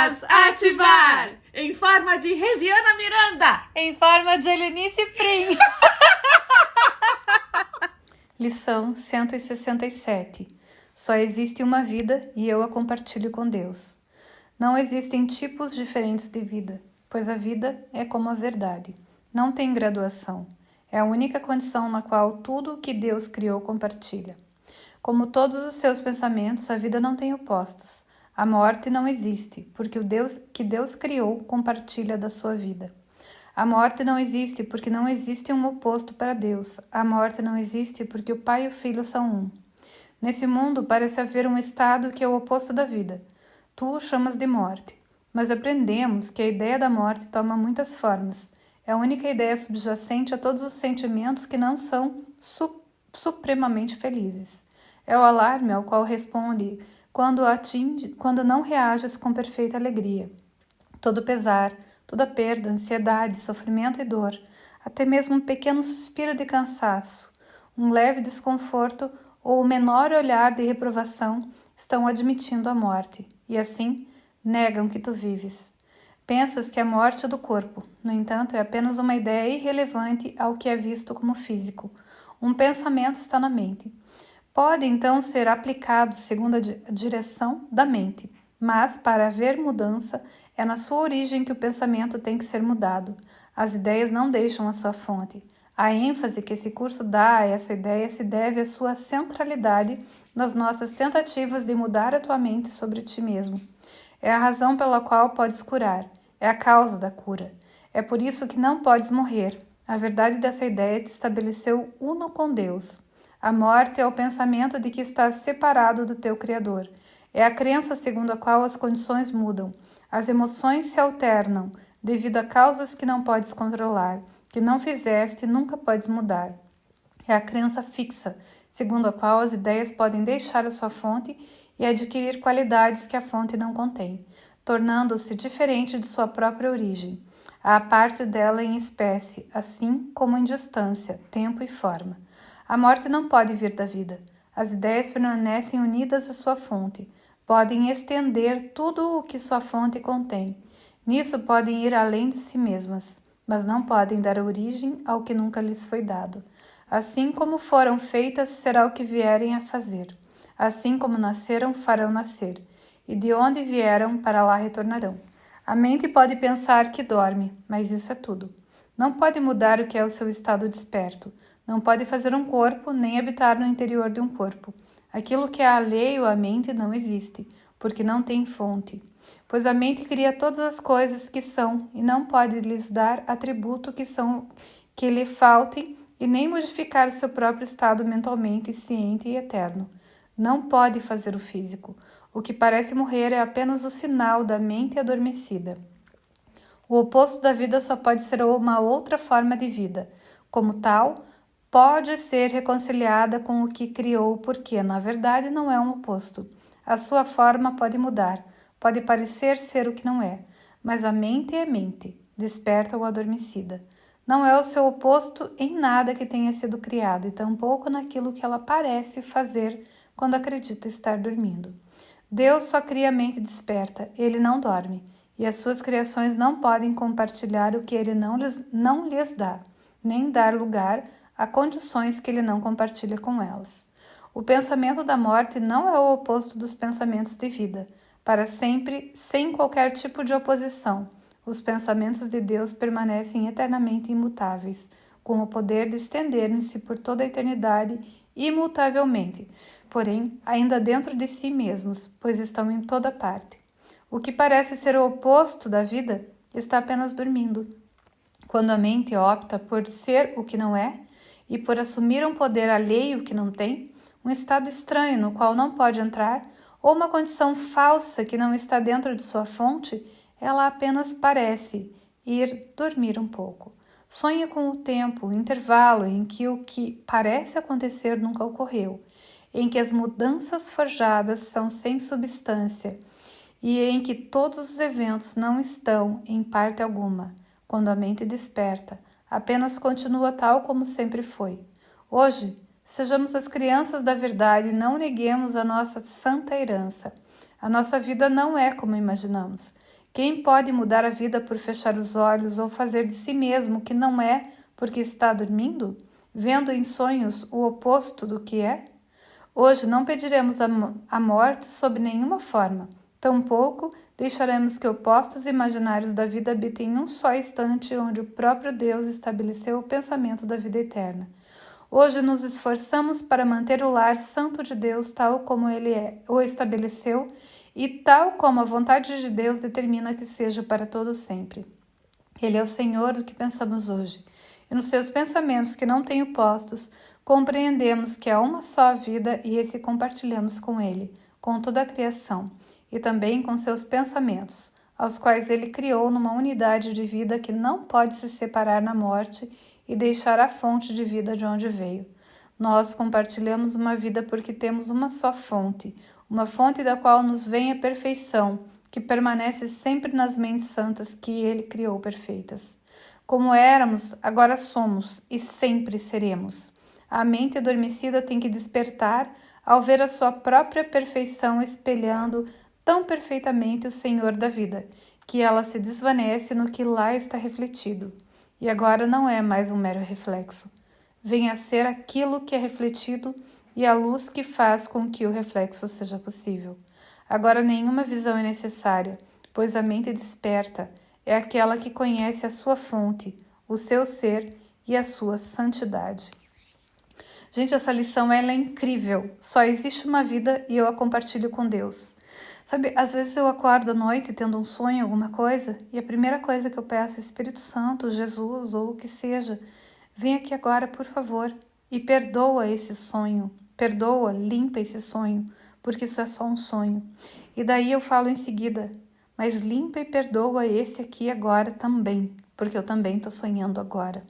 Letras ativar! Em forma de Regiana Miranda! Em forma de Helenice Prim! Lição 167. Só existe uma vida e eu a compartilho com Deus. Não existem tipos diferentes de vida, pois a vida é como a verdade. Não tem graduação. É a única condição na qual tudo o que Deus criou compartilha. Como todos os seus pensamentos, a vida não tem opostos. A morte não existe, porque o Deus que Deus criou compartilha da sua vida. A morte não existe porque não existe um oposto para Deus. A morte não existe porque o Pai e o Filho são um. Nesse mundo parece haver um estado que é o oposto da vida. Tu o chamas de morte. Mas aprendemos que a ideia da morte toma muitas formas. É a única ideia subjacente a todos os sentimentos que não são supremamente felizes. É o alarme ao qual responde quando não reages com perfeita alegria. Todo pesar, toda perda, ansiedade, sofrimento e dor, até mesmo um pequeno suspiro de cansaço, um leve desconforto ou o menor olhar de reprovação estão admitindo a morte, e assim negam que tu vives. Pensas que a morte é do corpo, no entanto, é apenas uma ideia irrelevante ao que é visto como físico. Um pensamento está na mente. Pode então ser aplicado segundo a direção da mente, mas para haver mudança, é na sua origem que o pensamento tem que ser mudado. As ideias não deixam a sua fonte. A ênfase que esse curso dá a essa ideia se deve à sua centralidade nas nossas tentativas de mudar a tua mente sobre ti mesmo. É a razão pela qual podes curar. É a causa da cura. É por isso que não podes morrer. A verdade dessa ideia te estabeleceu uno com Deus. A morte é o pensamento de que estás separado do teu Criador. É a crença segundo a qual as condições mudam. As emoções se alternam devido a causas que não podes controlar, que não fizeste e nunca podes mudar. É a crença fixa, segundo a qual as ideias podem deixar a sua fonte e adquirir qualidades que a fonte não contém, tornando-se diferente de sua própria origem. Há parte dela em espécie, assim como em distância, tempo e forma. A morte não pode vir da vida. As ideias permanecem unidas à sua fonte. Podem estender tudo o que sua fonte contém. Nisso podem ir além de si mesmas, mas não podem dar origem ao que nunca lhes foi dado. Assim como foram feitas, será o que vierem a fazer. Assim como nasceram, farão nascer. E de onde vieram, para lá retornarão. A mente pode pensar que dorme, mas isso é tudo. Não pode mudar o que é o seu estado desperto. Não pode fazer um corpo, nem habitar no interior de um corpo. Aquilo que é alheio à mente não existe, porque não tem fonte. Pois a mente cria todas as coisas que são, e não pode lhes dar atributo que lhe faltem, e nem modificar o seu próprio estado mentalmente ciente e eterno. Não pode fazer o físico. O que parece morrer é apenas o sinal da mente adormecida. O oposto da vida só pode ser uma outra forma de vida. Como tal, pode ser reconciliada com o que criou, porque, na verdade, não é um oposto. A sua forma pode mudar, pode parecer ser o que não é, mas a mente é mente, desperta ou adormecida. Não é o seu oposto em nada que tenha sido criado, e tampouco naquilo que ela parece fazer quando acredita estar dormindo. Deus só cria a mente desperta, ele não dorme, e as suas criações não podem compartilhar o que ele não lhes dá, nem dar lugar a condições que ele não compartilha com elas. O pensamento da morte não é o oposto dos pensamentos de vida, para sempre, sem qualquer tipo de oposição. Os pensamentos de Deus permanecem eternamente imutáveis, com o poder de estenderem-se por toda a eternidade imutavelmente, porém, ainda dentro de si mesmos, pois estão em toda parte. O que parece ser o oposto da vida está apenas dormindo. Quando a mente opta por ser o que não é e por assumir um poder alheio que não tem, um estado estranho no qual não pode entrar, ou uma condição falsa que não está dentro de sua fonte, ela apenas parece ir dormir um pouco. Sonha com o tempo, o intervalo em que o que parece acontecer nunca ocorreu, em que as mudanças forjadas são sem substância e em que todos os eventos não estão em parte alguma. Quando a mente desperta, apenas continua tal como sempre foi. Hoje, sejamos as crianças da verdade e não neguemos a nossa santa herança. A nossa vida não é como imaginamos. Quem pode mudar a vida por fechar os olhos ou fazer de si mesmo o que não é porque está dormindo, vendo em sonhos o oposto do que é? Hoje não pediremos a morte sob nenhuma forma, tampouco deixaremos que opostos imaginários da vida habitem em um só instante onde o próprio Deus estabeleceu o pensamento da vida eterna. Hoje nos esforçamos para manter o lar santo de Deus tal como ele o estabeleceu e tal como a vontade de Deus determina que seja para todo sempre. Ele é o Senhor do que pensamos hoje, e nos seus pensamentos que não têm opostos, compreendemos que há uma só vida e esse compartilhamos com Ele, com toda a criação, e também com seus pensamentos, aos quais Ele criou numa unidade de vida que não pode se separar na morte e deixar a fonte de vida de onde veio. Nós compartilhamos uma vida porque temos uma só fonte, uma fonte da qual nos vem a perfeição, que permanece sempre nas mentes santas que Ele criou perfeitas. Como éramos, agora somos e sempre seremos. A mente adormecida tem que despertar ao ver a sua própria perfeição espelhando tão perfeitamente o Senhor da vida, que ela se desvanece no que lá está refletido. E agora não é mais um mero reflexo. Vem a ser aquilo que é refletido e a luz que faz com que o reflexo seja possível. Agora nenhuma visão é necessária, pois a mente desperta é aquela que conhece a sua fonte, o seu ser e a sua santidade. Gente, essa lição ela é incrível. Só existe uma vida e eu a compartilho com Deus. Sabe, às vezes eu acordo à noite tendo um sonho, alguma coisa, e a primeira coisa que eu peço é Espírito Santo, Jesus ou o que seja, vem aqui agora, por favor, e perdoa esse sonho. Perdoa, limpa esse sonho, porque isso é só um sonho. E daí eu falo em seguida, mas limpa e perdoa esse aqui agora também, porque eu também estou sonhando agora.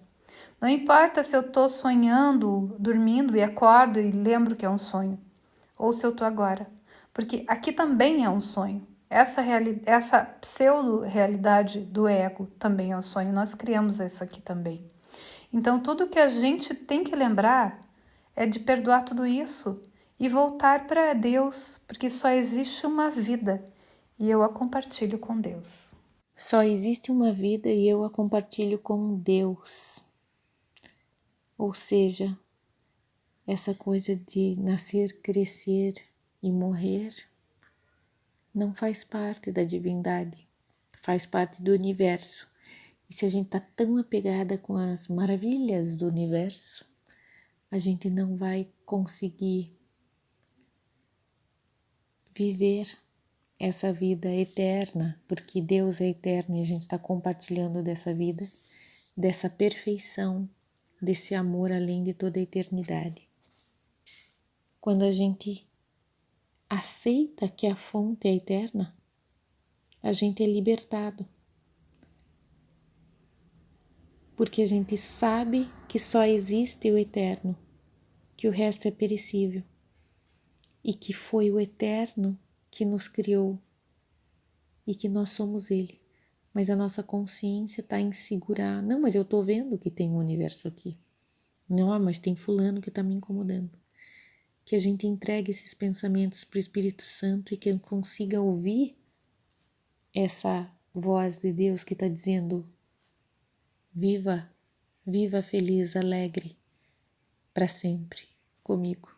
Não importa se eu estou sonhando, dormindo e acordo e lembro que é um sonho, ou se eu estou agora, porque aqui também é um sonho. Essa pseudo-realidade do ego também é um sonho, nós criamos isso aqui também. Então, tudo que a gente tem que lembrar é de perdoar tudo isso e voltar para Deus, porque só existe uma vida e eu a compartilho com Deus. Só existe uma vida e eu a compartilho com Deus. Ou seja, essa coisa de nascer, crescer e morrer não faz parte da divindade, faz parte do universo. E se a gente está tão apegada com as maravilhas do universo, a gente não vai conseguir viver essa vida eterna, porque Deus é eterno e a gente está compartilhando dessa vida, dessa perfeição, desse amor além de toda a eternidade. Quando a gente aceita que a fonte é eterna, a gente é libertado. Porque a gente sabe que só existe o eterno, que o resto é perecível e que foi o eterno que nos criou e que nós somos ele. Mas a nossa consciência está em segurar. Não, mas eu estou vendo que tem um universo aqui. Não, mas tem fulano que está me incomodando. Que a gente entregue esses pensamentos para o Espírito Santo e que eu consiga ouvir essa voz de Deus que está dizendo: viva, viva feliz, alegre, para sempre comigo.